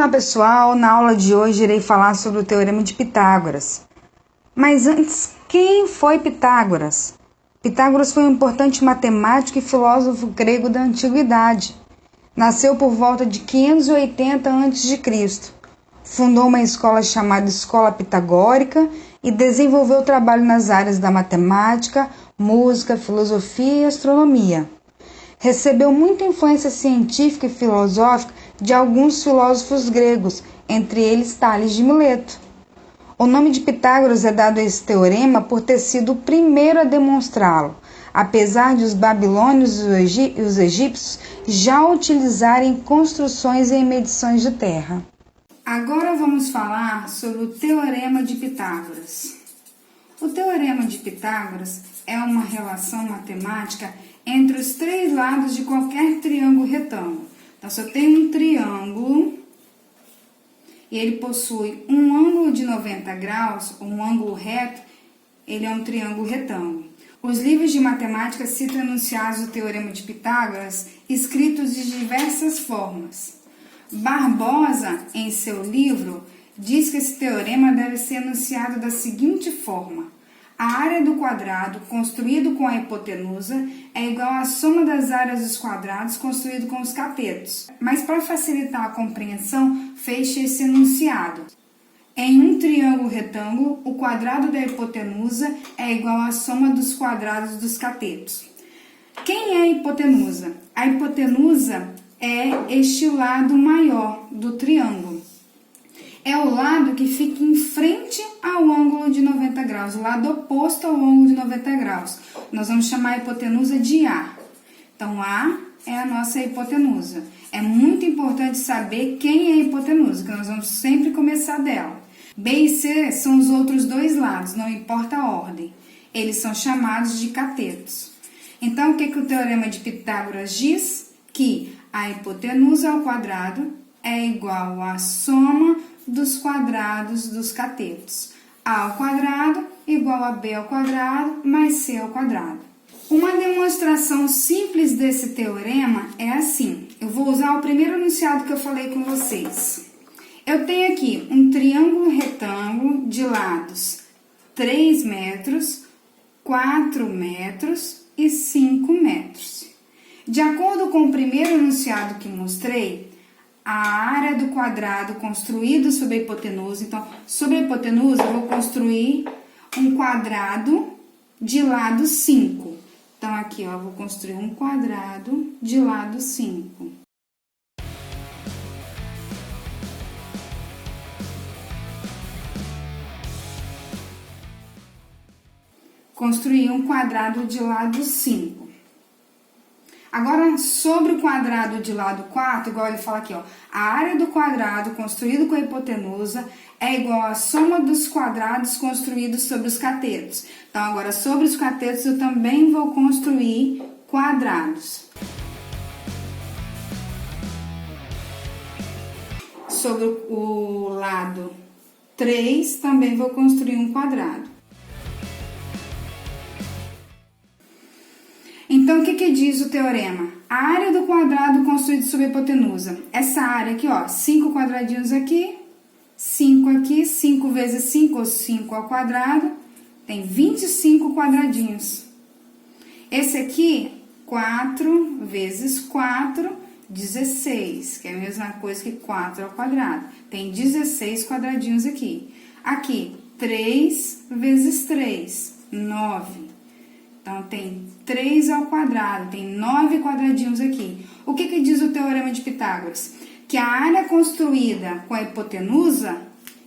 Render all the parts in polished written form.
Olá pessoal, na aula de hoje irei falar sobre o Teorema de Pitágoras. Mas antes, quem foi Pitágoras? Pitágoras foi um importante matemático e filósofo grego da antiguidade. Nasceu por volta de 580 a.C. Fundou uma escola chamada Escola Pitagórica e desenvolveu trabalho nas áreas da matemática, música, filosofia e astronomia. Recebeu muita influência científica e filosófica de alguns filósofos gregos, entre eles Tales de Mileto. O nome de Pitágoras é dado a esse teorema por ter sido o primeiro a demonstrá-lo, apesar de os babilônios e os egípcios já utilizarem construções em medições de terra. Agora vamos falar sobre o Teorema de Pitágoras. O Teorema de Pitágoras é uma relação matemática entre os três lados de qualquer triângulo retângulo. Então, se eu tenho um triângulo e ele possui um ângulo de 90 graus, ou um ângulo reto, ele é um triângulo retângulo. Os livros de matemática citam enunciados do Teorema de Pitágoras escritos de diversas formas. Barbosa, em seu livro, diz que esse teorema deve ser enunciado da seguinte forma: a área do quadrado construído com a hipotenusa é igual à soma das áreas dos quadrados construído com os catetos. Mas para facilitar a compreensão, feche esse enunciado. Em um triângulo retângulo, o quadrado da hipotenusa é igual à soma dos quadrados dos catetos. Quem é a hipotenusa? A hipotenusa é este lado maior do triângulo. É o lado que fica em frente ao ângulo de 90 graus, o lado oposto ao ângulo de 90 graus. Nós vamos chamar a hipotenusa de A. Então, A é a nossa hipotenusa. É muito importante saber quem é a hipotenusa, que nós vamos sempre começar dela. B e C são os outros dois lados, não importa a ordem. Eles são chamados de catetos. Então, o que o Teorema de Pitágoras diz? Que a hipotenusa ao quadrado é igual à soma dos quadrados dos catetos. A ao quadrado igual a B ao quadrado mais C ao quadrado. Uma demonstração simples desse teorema é assim. Eu vou usar o primeiro enunciado que eu falei com vocês. Eu tenho aqui um triângulo retângulo de lados 3 metros, 4 metros e 5 metros. De acordo com o primeiro enunciado que mostrei, a área do quadrado construído sobre a hipotenusa. Então, sobre a hipotenusa, eu vou construir um quadrado de lado 5. Então, aqui, ó, eu vou construir um quadrado de lado 5. Construir um quadrado de lado 5. Agora, sobre o quadrado de lado 4, igual ele fala aqui, ó, a área do quadrado construído com a hipotenusa é igual à soma dos quadrados construídos sobre os catetos. Então, agora, sobre os catetos, eu também vou construir quadrados. Sobre o lado 3, também vou construir um quadrado. Então, o que diz o teorema? A área do quadrado construído sobre a hipotenusa. Essa área aqui, ó, 5 quadradinhos aqui, 5 aqui, 5 vezes 5, ou 5 ao quadrado, tem 25 quadradinhos. Esse aqui, 4 vezes 4, 16, que é a mesma coisa que 4 ao quadrado. Tem 16 quadradinhos aqui. Aqui, 3 vezes 3, 9. Então, tem 3 ao quadrado, tem 9 quadradinhos aqui. O que diz o Teorema de Pitágoras? Que a área construída com a hipotenusa,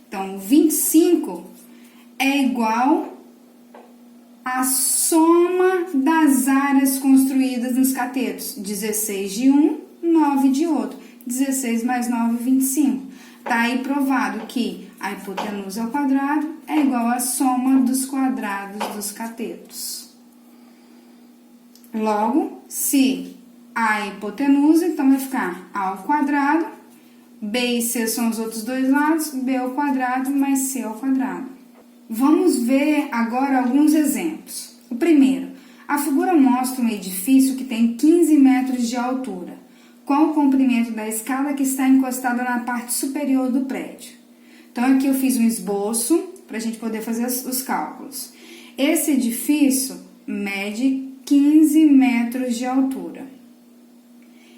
então 25, é igual à soma das áreas construídas nos catetos. 16 de um, 9 de outro. 16 mais 9, 25. Está aí provado que a hipotenusa ao quadrado é igual à soma dos quadrados dos catetos. Logo, se A é hipotenusa, então vai ficar A ao quadrado, B e C são os outros dois lados, B ao quadrado mais C ao quadrado. Vamos ver agora alguns exemplos. O primeiro, a figura mostra um edifício que tem 15 metros de altura. qual o comprimento da escada que está encostada na parte superior do prédio. Então, aqui eu fiz um esboço para a gente poder fazer os cálculos. Esse edifício mede 15 metros de altura.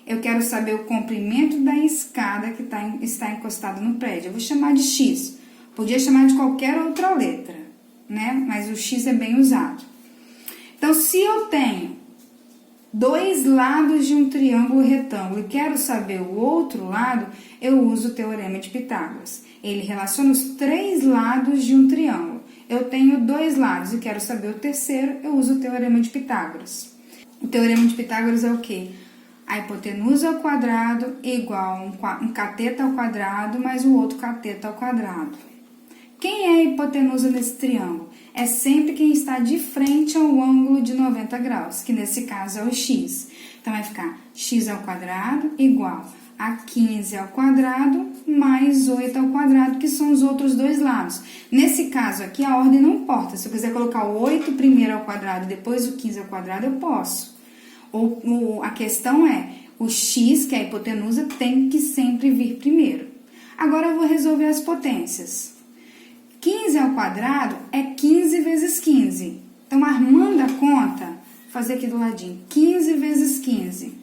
Eu quero saber o comprimento da escada que está encostada no prédio. Eu vou chamar de X. Podia chamar de qualquer outra letra, né? Mas o X é bem usado. Então, se eu tenho dois lados de um triângulo retângulo e quero saber o outro lado, eu uso o Teorema de Pitágoras. Ele relaciona os três lados de um triângulo. Eu tenho dois lados e quero saber o terceiro, eu uso o Teorema de Pitágoras. O Teorema de Pitágoras é o quê? A hipotenusa ao quadrado igual um cateto ao quadrado mais o outro cateto ao quadrado. Quem é a hipotenusa nesse triângulo? É sempre quem está de frente ao ângulo de 90 graus, que nesse caso é o x. Então, vai ficar x ao quadrado igual a 15 ao quadrado mais 8 ao quadrado, que são os outros dois lados. Nesse caso aqui, a ordem não importa. Se eu quiser colocar o 8 primeiro ao quadrado e depois o 15 ao quadrado, eu posso. A questão é, o x, que é a hipotenusa, tem que sempre vir primeiro. Agora, eu vou resolver as potências. 15 ao quadrado é 15 vezes 15. Então, armando a conta, vou fazer aqui do ladinho. 15 vezes 15.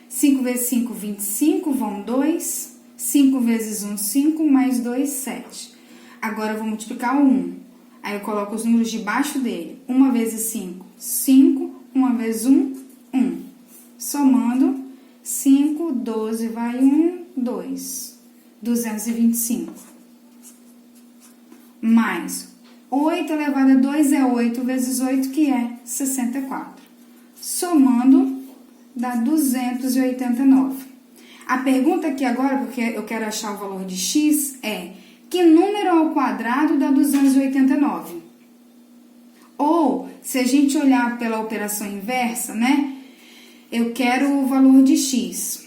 5 vezes 5, 25, vão 2. 5 vezes 1, 5, mais 2, 7. Agora, eu vou multiplicar o 1. Aí, eu coloco os números debaixo dele. 1 vezes 5, 5. 1 vezes 1, 1. Somando, 5, 12, vai 1, 2. 225. Mais 8 elevado a 2 é 8 vezes 8, que é 64. Somando, dá 289. A pergunta aqui agora, porque eu quero achar o valor de x, é: que número ao quadrado dá 289? Ou, se a gente olhar pela operação inversa, né? Eu quero o valor de x.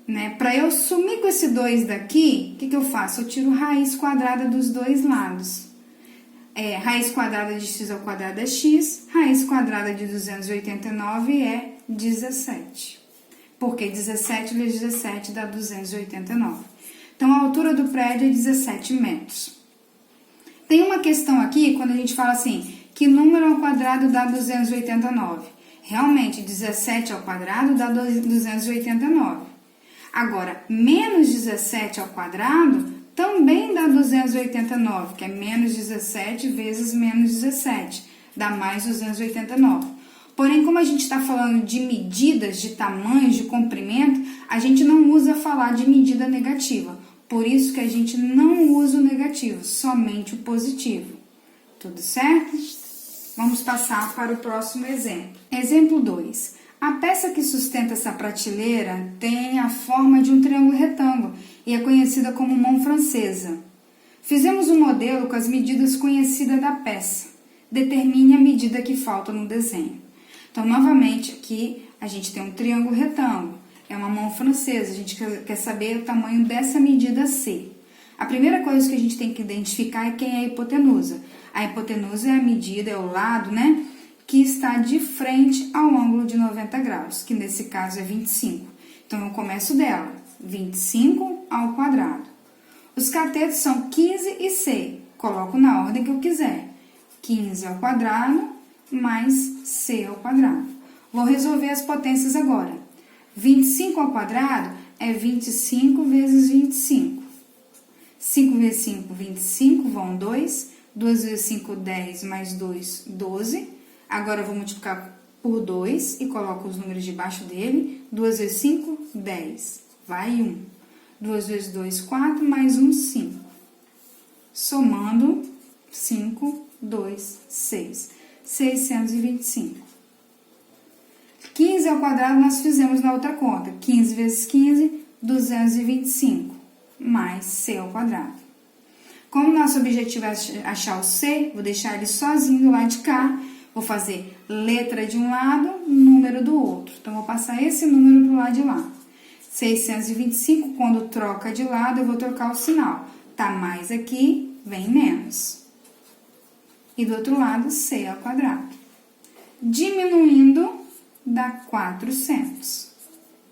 Né? Para eu sumir com esse 2 daqui, o que eu faço? Eu tiro raiz quadrada dos dois lados. Raiz quadrada de x ao quadrado é x, raiz quadrada de 289 é 17. Porque 17 vezes 17 dá 289. Então, a altura do prédio é 17 metros. Tem uma questão aqui, quando a gente fala assim, que número ao quadrado dá 289? Realmente, 17 ao quadrado dá 289. Agora, menos 17 ao quadrado também dá 289, que é menos 17 vezes menos 17, dá mais 289. Porém, como a gente está falando de medidas, de tamanhos, de comprimento, a gente não usa falar de medida negativa. Por isso que a gente não usa o negativo, somente o positivo. Tudo certo? Vamos passar para o próximo exemplo. Exemplo 2. A peça que sustenta essa prateleira tem a forma de um triângulo retângulo e é conhecida como mão francesa. Fizemos um modelo com as medidas conhecidas da peça. Determine a medida que falta no desenho. Então, novamente, aqui a gente tem um triângulo retângulo. É uma mão francesa. A gente quer saber o tamanho dessa medida C. A primeira coisa que a gente tem que identificar é quem é a hipotenusa. A hipotenusa é a medida, é o lado, né? Que está de frente ao ângulo de 90 graus, que nesse caso é 25. Então, eu começo dela, 25 ao quadrado. Os catetos são 15 e C, coloco na ordem que eu quiser. 15 ao quadrado mais C ao quadrado. Vou resolver as potências agora. 25 ao quadrado é 25 vezes 25. 5 vezes 5, 25, vão 2. 2 vezes 5, 10, mais 2, 12. Agora, eu vou multiplicar por 2 e coloco os números debaixo dele. 2 vezes 5, 10. Vai 1. 2 vezes 2, 4, mais 1, 5. Somando, 5, 2, 6. 625. 15 ao quadrado nós fizemos na outra conta. 15 vezes 15, 225. Mais C ao quadrado. Como nosso objetivo é achar o C, vou deixar ele sozinho do lado de cá. Vou fazer letra de um lado, número do outro. Então, vou passar esse número para o lado de lá. 625, quando troca de lado, eu vou trocar o sinal. Tá mais aqui, vem menos. E do outro lado, C ao quadrado. Diminuindo, dá 400.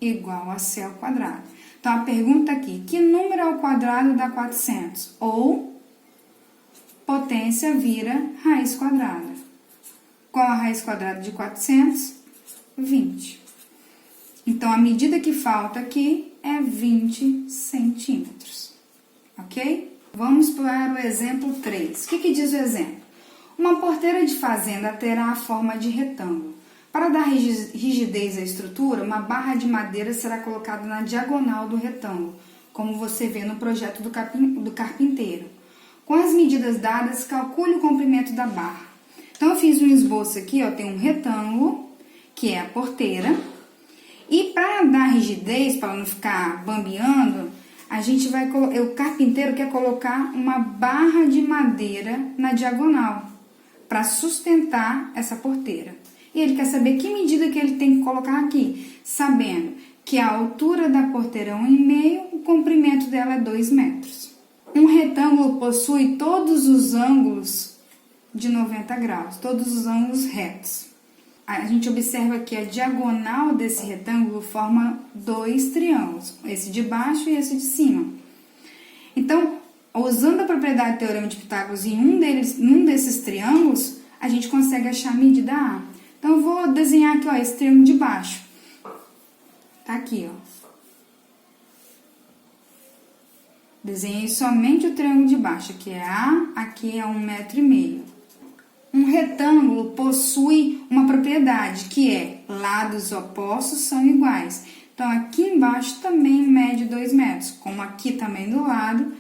igual a C ao quadrado. Então, a pergunta aqui, que número ao quadrado dá 400? Ou potência vira raiz quadrada. Qual a raiz quadrada de 400? 20. Então, a medida que falta aqui é 20 centímetros. Ok? Vamos para o exemplo 3. O que diz o exemplo? Uma porteira de fazenda terá a forma de retângulo. Para dar rigidez à estrutura, uma barra de madeira será colocada na diagonal do retângulo, como você vê no projeto do carpinteiro. Com as medidas dadas, calcule o comprimento da barra. Então, eu fiz um esboço aqui, ó, tem um retângulo, que é a porteira. E para dar rigidez, para não ficar bambeando, o carpinteiro quer colocar uma barra de madeira na diagonal, para sustentar essa porteira. E ele quer saber que medida que ele tem que colocar aqui, sabendo que a altura da porteira é 1,5, o comprimento dela é 2 metros. Um retângulo possui todos os ângulos de 90 graus, todos os ângulos retos. A gente observa que a diagonal desse retângulo forma 2 triângulos, esse de baixo e esse de cima. Então, usando a propriedade do Teorema de Pitágoras em um desses triângulos, a gente consegue achar a medida A. Então, eu vou desenhar aqui, ó, esse triângulo de baixo. Tá aqui, ó. Desenhei somente o triângulo de baixo, aqui é A, aqui é 1,5 metro. Um retângulo possui uma propriedade, que é lados opostos são iguais. Então, aqui embaixo também mede 2 metros, como aqui também do lado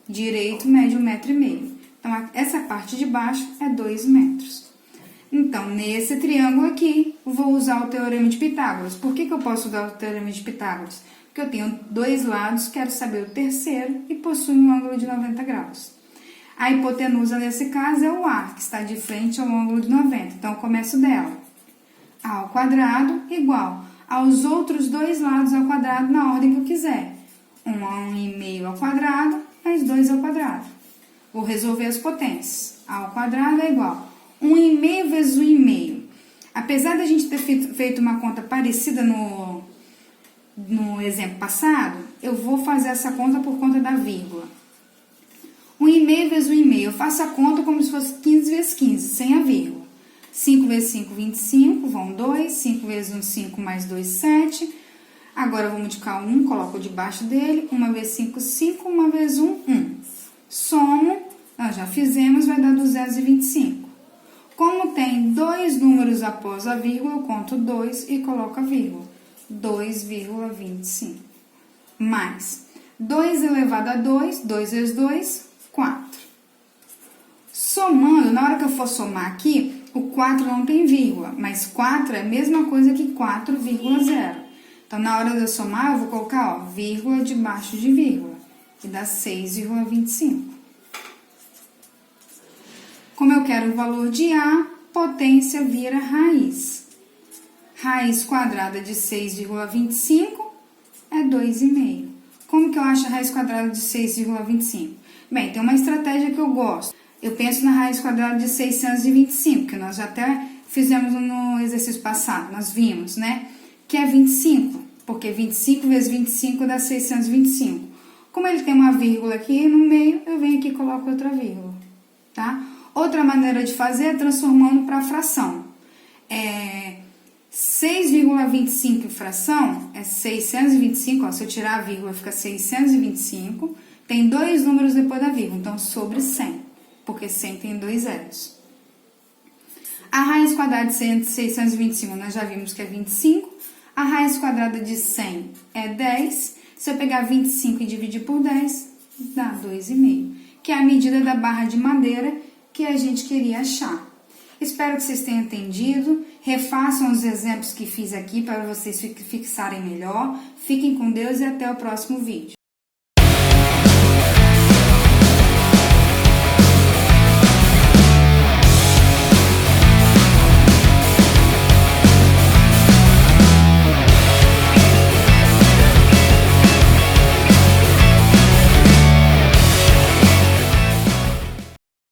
direito mede 1,5 metro. Então, essa parte de baixo é 2 metros. Então, nesse triângulo aqui, vou usar o Teorema de Pitágoras. Por que eu posso usar o Teorema de Pitágoras? Porque eu tenho 2 lados, quero saber o terceiro e possui um ângulo de 90 graus. A hipotenusa, nesse caso, é o A, que está de frente ao ângulo de 90. Então, eu começo dela. A ao quadrado igual aos outros 2 lados ao quadrado na ordem que eu quiser. 1 a 1,5 ao quadrado, mais 2 ao quadrado. Vou resolver as potências. A ao quadrado é igual 1,5 vezes 1,5. Apesar da gente ter feito uma conta parecida no exemplo passado, eu vou fazer essa conta por conta da vírgula. 1,5 vezes 1,5. Eu faço a conta como se fosse 15 vezes 15, sem a vírgula. 5 vezes 5, 25, vão 2. 5 vezes 1, 5, mais 2, 7. Agora, eu vou multiplicar 1, coloco debaixo dele. 1 vezes 5, 5. 1 vezes 1, 1. Somo, nós já fizemos, vai dar 225. Como tem 2 números após a vírgula, eu conto 2 e coloco a vírgula. 2,25. Mais 2 elevado a 2, 2 vezes 2, 4. Somando, na hora que eu for somar aqui, o 4 não tem vírgula, mas 4 é a mesma coisa que 4,0. Então, na hora de eu somar, eu vou colocar, ó, vírgula debaixo de vírgula, que dá 6,25. Como eu quero o valor de A, potência vira raiz. Raiz quadrada de 6,25 é 2,5. Como que eu acho a raiz quadrada de 6,25? Bem, tem uma estratégia que eu gosto. Eu penso na raiz quadrada de 625, que nós já até fizemos no exercício passado, nós vimos, né? Que é 25, porque 25 vezes 25 dá 625. Como ele tem uma vírgula aqui no meio, eu venho aqui e coloco outra vírgula, tá? Outra maneira de fazer é transformando para fração. 6,25 em fração é 625, ó, se eu tirar a vírgula fica 625, tem 2 números depois da vírgula, então sobre 100, porque 100 tem 2 zeros. A raiz quadrada de 625 nós já vimos que é 25, a raiz quadrada de 100 é 10, se eu pegar 25 e dividir por 10, dá 2,5, que é a medida da barra de madeira que a gente queria achar. Espero que vocês tenham entendido. Refaçam os exemplos que fiz aqui para vocês fixarem melhor. Fiquem com Deus e até o próximo vídeo.